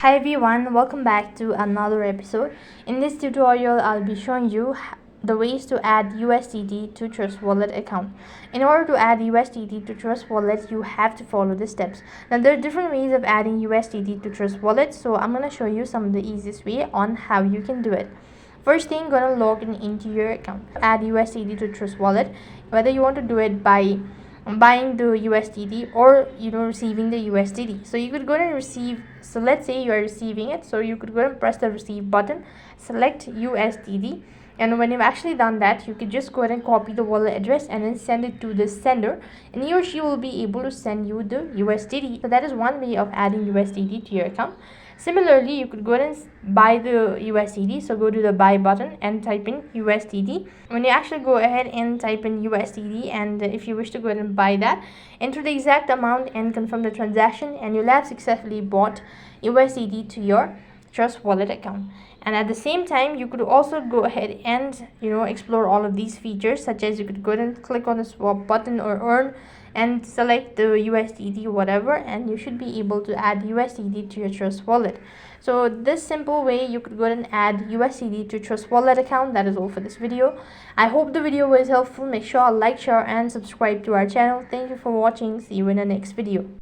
Hi everyone, welcome back to another episode. In this tutorial, I'll be showing you the ways to add USDT to Trust Wallet account. In order to add USDT to Trust Wallet, you have to follow the steps. Now there are different ways of adding USDT to Trust Wallet, so I'm going to show you some of the easiest way on how you can do it. First thing, gonna log in into your account. Add USDT to Trust Wallet, whether you want to do it by buying the USDT or receiving the USDT. So you could go and receive. So let's say you are receiving it, so you could go and press the receive button, select USDT, and when you've actually done that, you could just go ahead and copy the wallet address and then send it to the sender, and he or she will be able to send you the USDT. So that is one way of adding USDT to your account. Similarly, you could go ahead and buy the USDT. So go to the buy button and type in USDT. When you actually go ahead and type in USDT, and if you wish to go ahead and buy that, enter the exact amount and confirm the transaction, and you'll have successfully bought USDT to your Trust Wallet account. And at the same time, you could also go ahead and explore all of these features, such as you could go ahead and click on the swap button or earn and select the USDT whatever, and you should be able to add USDT to your Trust Wallet. So this simple way you could go ahead and add USDT to Trust Wallet account. That is all for this video. I hope the video was helpful. Make sure to like, share and subscribe to our channel. Thank you for watching. See you in the next video.